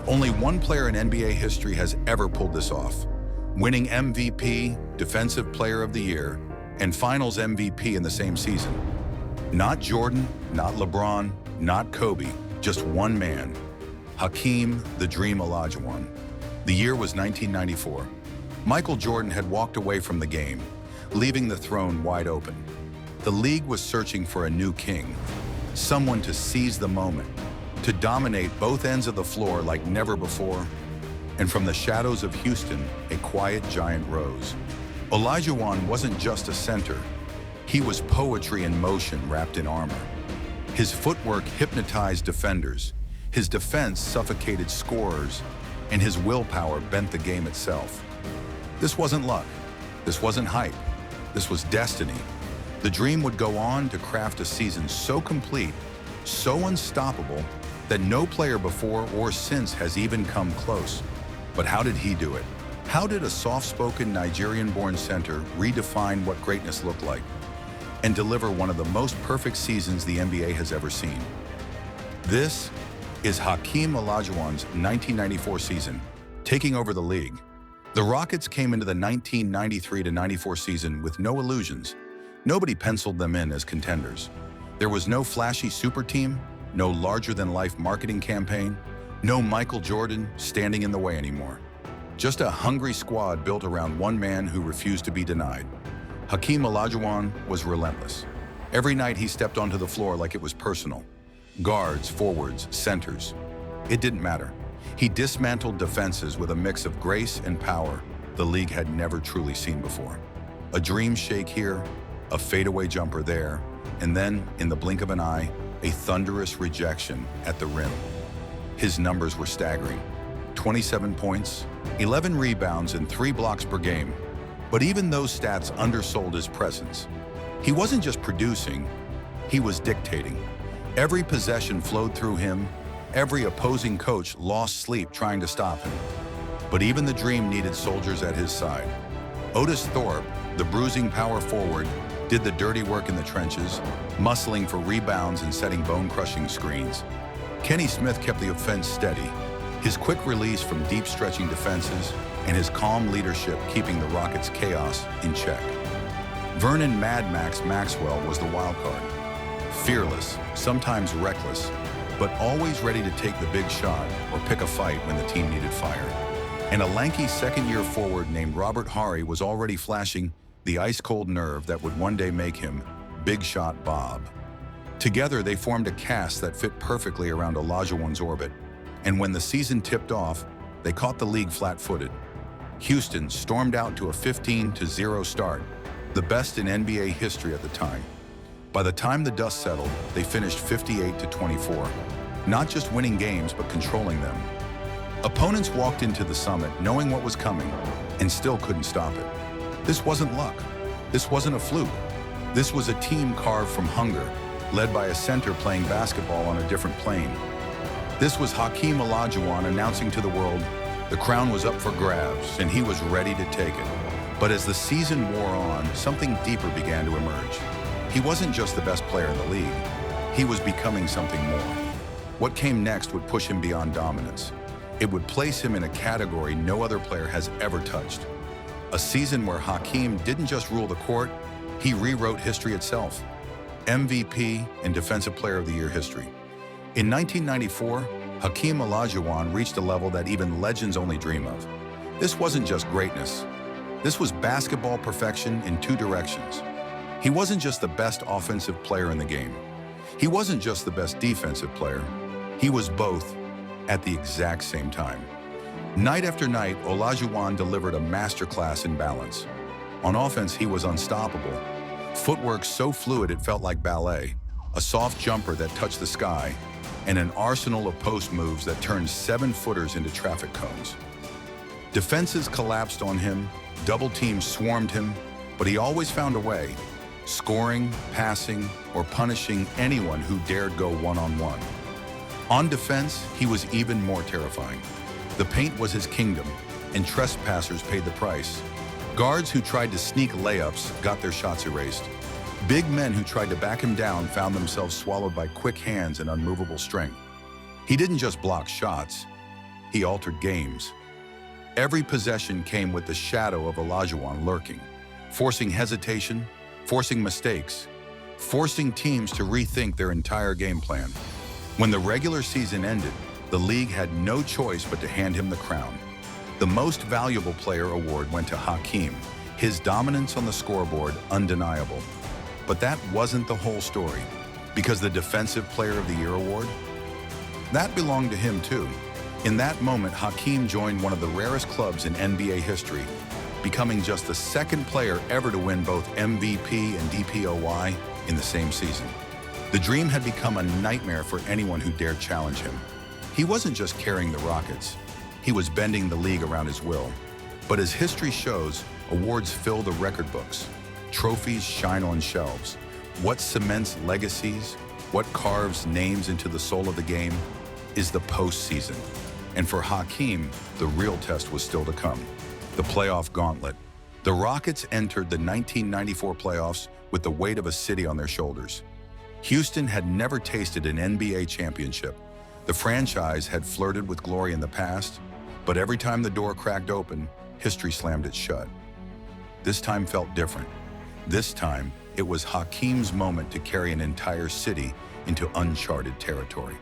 Only one player in NBA history has ever pulled this off, winning MVP, Defensive Player of the Year, and Finals MVP in the same season. Not Jordan, not LeBron, not Kobe, just one man, Hakeem "The Dream" Olajuwon. The year was 1994. Michael Jordan had walked away from the game, leaving the throne wide open. The league was searching for a new king, someone to seize the moment, to dominate both ends of the floor like never before. And from the shadows of Houston, a quiet giant rose. Olajuwon wasn't just a center. He was poetry in motion wrapped in armor. His footwork hypnotized defenders, his defense suffocated scorers, and his willpower bent the game itself. This wasn't luck. This wasn't hype. This was destiny. The Dream would go on to craft a season so complete, so unstoppable, that no player before or since has even come close. But how did he do it? How did a soft-spoken Nigerian-born center redefine what greatness looked like and deliver one of the most perfect seasons the NBA has ever seen? This is Hakeem Olajuwon's 1994 season, taking over the league. The Rockets came into the 1993-94 season with no illusions. Nobody penciled them in as contenders. There was no flashy super team, no larger-than-life marketing campaign, no Michael Jordan standing in the way anymore. Just a hungry squad built around one man who refused to be denied. Hakeem Olajuwon was relentless. Every night he stepped onto the floor like it was personal. Guards, forwards, centers. It didn't matter. He dismantled defenses with a mix of grace and power the league had never truly seen before. A dream shake here, a fadeaway jumper there, and then, in the blink of an eye, a thunderous rejection at the rim. His numbers were staggering. 27 points, 11 rebounds, and 3 blocks per game. But even those stats undersold his presence. He wasn't just producing, he was dictating. Every possession flowed through him. Every opposing coach lost sleep trying to stop him. But even the Dream needed soldiers at his side. Otis Thorpe, the bruising power forward, did the dirty work in the trenches, muscling for rebounds and setting bone-crushing screens. Kenny Smith kept the offense steady, his quick release from deep stretching defenses and his calm leadership keeping the Rockets' chaos in check. Vernon Mad Max Maxwell was the wild card. Fearless, sometimes reckless, but always ready to take the big shot or pick a fight when the team needed fire. And a lanky second-year forward named Robert Horry was already flashing the ice-cold nerve that would one day make him Big Shot Bob. Together, they formed a cast that fit perfectly around Olajuwon's orbit, and when the season tipped off, they caught the league flat-footed. Houston stormed out to a 15-0 start, the best in NBA history at the time. By the time the dust settled, they finished 58-24, not just winning games, but controlling them. Opponents walked into the summit knowing what was coming and still couldn't stop it. This wasn't luck. This wasn't a fluke. This was a team carved from hunger, led by a center playing basketball on a different plane. This was Hakeem Olajuwon announcing to the world the crown was up for grabs and he was ready to take it. But as the season wore on, something deeper began to emerge. He wasn't just the best player in the league. He was becoming something more. What came next would push him beyond dominance. It would place him in a category no other player has ever touched. A season where Hakeem didn't just rule the court, he rewrote history itself. MVP and Defensive Player of the Year history. In 1994, Hakeem Olajuwon reached a level that even legends only dream of. This wasn't just greatness. This was basketball perfection in two directions. He wasn't just the best offensive player in the game. He wasn't just the best defensive player. He was both at the exact same time. Night after night, Olajuwon delivered a masterclass in balance. On offense, he was unstoppable. Footwork so fluid it felt like ballet, a soft jumper that touched the sky, and an arsenal of post moves that turned 7-footers into traffic cones. Defenses collapsed on him, double teams swarmed him, but he always found a way, scoring, passing, or punishing anyone who dared go one-on-one. On defense, he was even more terrifying. The paint was his kingdom, and trespassers paid the price. Guards who tried to sneak layups got their shots erased. Big men who tried to back him down found themselves swallowed by quick hands and unmovable strength. He didn't just block shots, he altered games. Every possession came with the shadow of Olajuwon lurking, forcing hesitation, forcing mistakes, forcing teams to rethink their entire game plan. When the regular season ended, the league had no choice but to hand him the crown. The Most Valuable Player award went to Hakeem, his dominance on the scoreboard undeniable. But that wasn't the whole story, because the Defensive Player of the Year award, that belonged to him too. In that moment, Hakeem joined one of the rarest clubs in NBA history, becoming just the second player ever to win both MVP and DPOY in the same season. The dream had become a nightmare for anyone who dared challenge him. He wasn't just carrying the Rockets, he was bending the league around his will. But as history shows, awards fill the record books. Trophies shine on shelves. What cements legacies, what carves names into the soul of the game, is the postseason. And for Hakeem, the real test was still to come. The Playoff Gauntlet. The Rockets entered the 1994 playoffs with the weight of a city on their shoulders. Houston had never tasted an NBA championship. The franchise had flirted with glory in the past, but every time the door cracked open, history slammed it shut. This time felt different. This time, it was Hakeem's moment to carry an entire city into uncharted territory.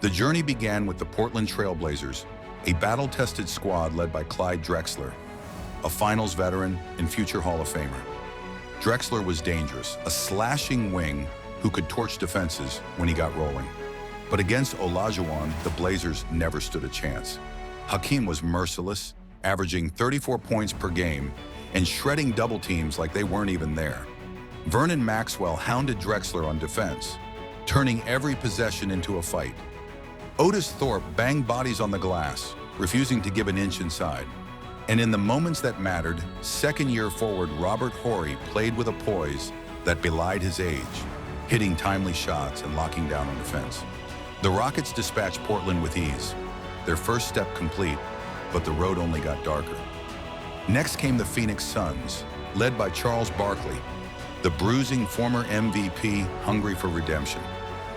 The journey began with the Portland Trail Blazers, a battle-tested squad led by Clyde Drexler, a finals veteran and future Hall of Famer. Drexler was dangerous, a slashing wing who could torch defenses when he got rolling. But against Olajuwon, the Blazers never stood a chance. Hakeem was merciless, averaging 34 points per game and shredding double teams like they weren't even there. Vernon Maxwell hounded Drexler on defense, turning every possession into a fight. Otis Thorpe banged bodies on the glass, refusing to give an inch inside. And in the moments that mattered, second-year forward Robert Horry played with a poise that belied his age, hitting timely shots and locking down on defense. The Rockets dispatched Portland with ease, their first step complete, but the road only got darker. Next came the Phoenix Suns, led by Charles Barkley, the bruising former MVP hungry for redemption.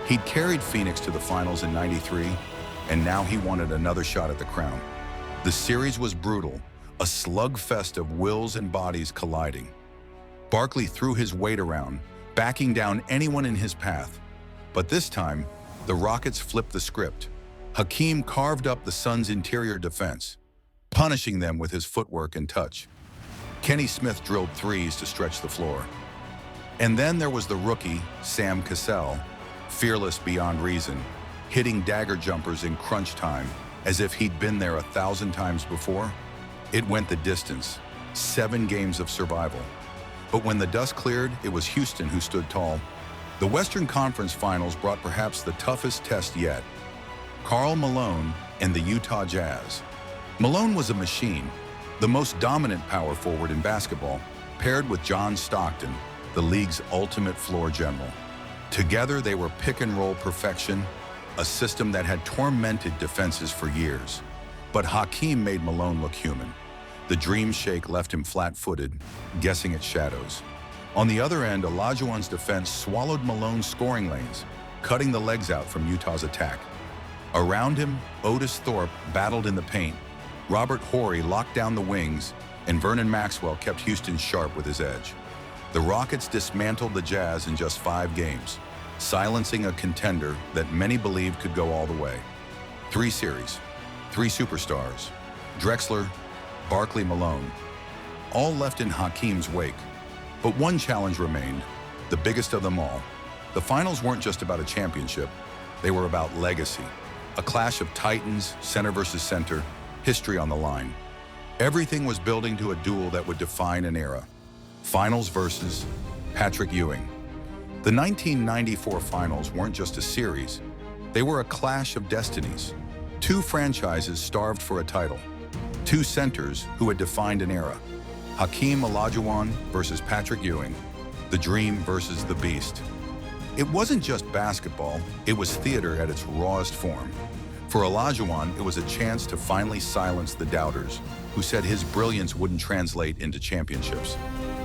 He'd carried Phoenix to the finals in '93, and now he wanted another shot at the crown. The series was brutal, a slugfest of wills and bodies colliding. Barkley threw his weight around, backing down anyone in his path. But this time, the Rockets flipped the script. Hakeem carved up the Suns' interior defense, punishing them with his footwork and touch. Kenny Smith drilled threes to stretch the floor. And then there was the rookie, Sam Cassell, fearless beyond reason, hitting dagger jumpers in crunch time as if he'd been there 1,000 times before. It went the distance, 7 games of survival. But when the dust cleared, it was Houston who stood tall. The Western Conference Finals brought perhaps the toughest test yet. Karl Malone and the Utah Jazz. Malone was a machine, the most dominant power forward in basketball, paired with John Stockton, the league's ultimate floor general. Together, they were pick-and-roll perfection, a system that had tormented defenses for years. But Hakeem made Malone look human. The dream shake left him flat-footed, guessing at shadows. On the other end, Olajuwon's defense swallowed Malone's scoring lanes, cutting the legs out from Utah's attack. Around him, Otis Thorpe battled in the paint, Robert Horry locked down the wings, and Vernon Maxwell kept Houston sharp with his edge. The Rockets dismantled the Jazz in just 5 games, silencing a contender that many believed could go all the way. 3 series, 3 superstars, Drexler, Barkley, Malone, all left in Hakeem's wake. But one challenge remained, the biggest of them all. The finals weren't just about a championship, they were about legacy. A clash of titans, center versus center, history on the line. Everything was building to a duel that would define an era. Finals versus Patrick Ewing. The 1994 finals weren't just a series, they were a clash of destinies. 2 franchises starved for a title. 2 centers who had defined an era. Hakeem Olajuwon versus Patrick Ewing. The dream versus the beast. It wasn't just basketball, it was theater at its rawest form. For Olajuwon, it was a chance to finally silence the doubters who said his brilliance wouldn't translate into championships.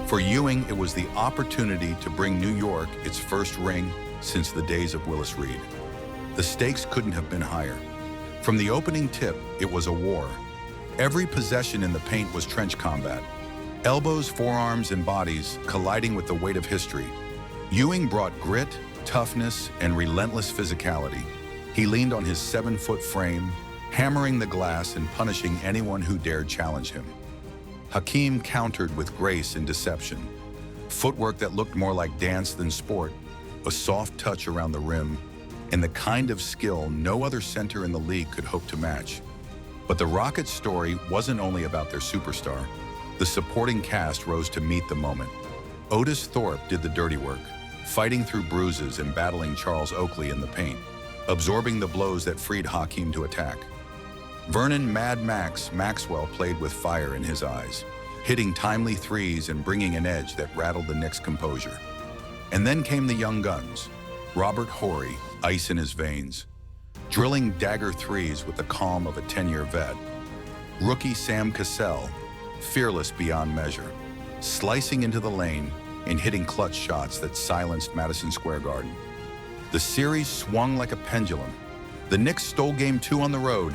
For Ewing, it was the opportunity to bring New York its first ring since the days of Willis Reed. The stakes couldn't have been higher. From the opening tip, it was a war. Every possession in the paint was trench combat. Elbows, forearms, and bodies colliding with the weight of history. Ewing brought grit, toughness, and relentless physicality. He leaned on his 7-foot frame, hammering the glass and punishing anyone who dared challenge him. Hakeem countered with grace and deception. Footwork that looked more like dance than sport, a soft touch around the rim, and the kind of skill no other center in the league could hope to match. But the Rockets' story wasn't only about their superstar. The supporting cast rose to meet the moment. Otis Thorpe did the dirty work, fighting through bruises and battling Charles Oakley in the paint, absorbing the blows that freed Hakeem to attack. Vernon Mad Max Maxwell played with fire in his eyes, hitting timely threes and bringing an edge that rattled the Knicks' composure. And then came the young guns. Robert Horry, ice in his veins, drilling dagger threes with the calm of a 10-year vet. Rookie Sam Cassell, fearless beyond measure, slicing into the lane and hitting clutch shots that silenced Madison Square Garden. The series swung like a pendulum. The Knicks stole Game 2 on the road,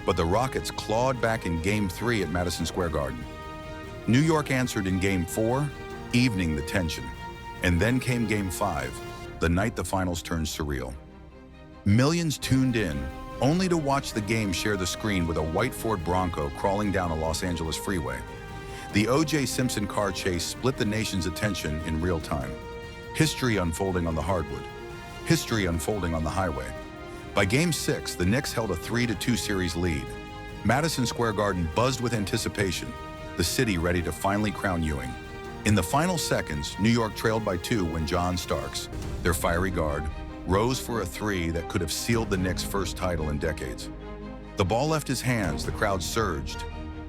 but the Rockets clawed back in Game 3 at Madison Square Garden. New York answered in Game 4, evening the tension. And then came Game 5, the night the finals turned surreal. Millions tuned in, only to watch the game share the screen with a white Ford Bronco crawling down a Los Angeles freeway. The O.J. Simpson car chase split the nation's attention in real time. History unfolding on the hardwood. History unfolding on the highway. By Game 6, the Knicks held a 3-2 series lead. Madison Square Garden buzzed with anticipation, the city ready to finally crown Ewing. In the final seconds, New York trailed by 2 when John Starks, their fiery guard, rose for a 3 that could have sealed the Knicks' first title in decades. The ball left his hands, the crowd surged,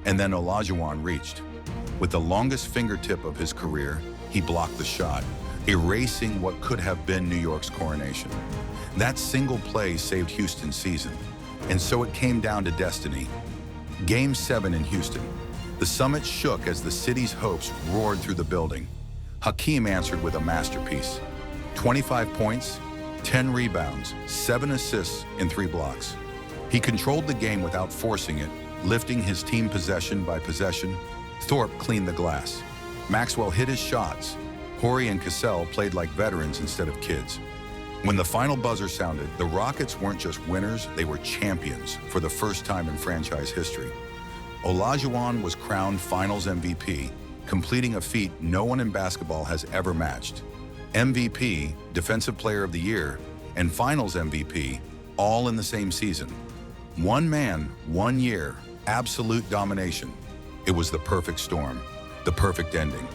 and then Olajuwon reached. With the longest fingertip of his career, he blocked the shot, erasing what could have been New York's coronation. That single play saved Houston's season, and so it came down to destiny. Game 7 in Houston. The summit shook as the city's hopes roared through the building. Hakeem answered with a masterpiece. 25 points, 10 rebounds, 7 assists, and 3 blocks. He controlled the game without forcing it, lifting his team possession by possession. Thorpe cleaned the glass. Maxwell hit his shots. Horry and Cassell played like veterans instead of kids. When the final buzzer sounded, the Rockets weren't just winners, they were champions for the first time in franchise history. Olajuwon was crowned Finals MVP, completing a feat no one in basketball has ever matched. MVP, Defensive Player of the Year, and Finals MVP, all in the same season. One man, 1 year, absolute domination. It was the perfect storm, the perfect ending,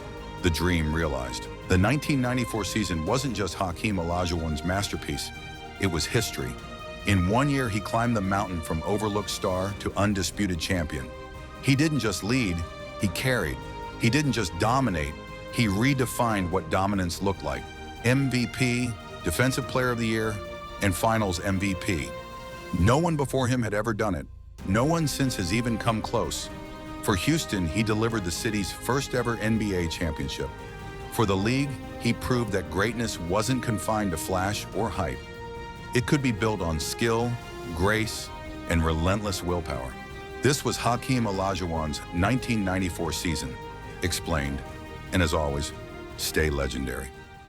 the dream realized. The 1994 season wasn't just Hakeem Olajuwon's masterpiece, it was history. In 1 year, he climbed the mountain from overlooked star to undisputed champion. He didn't just lead, he carried. He didn't just dominate, he redefined what dominance looked like. MVP, Defensive Player of the Year, and Finals MVP. No one before him had ever done it. No one since has even come close. For Houston, he delivered the city's first ever NBA championship. For the league, he proved that greatness wasn't confined to flash or hype. It could be built on skill, grace, and relentless willpower. This was Hakeem Olajuwon's 1994 season. Explained, and as always, stay legendary.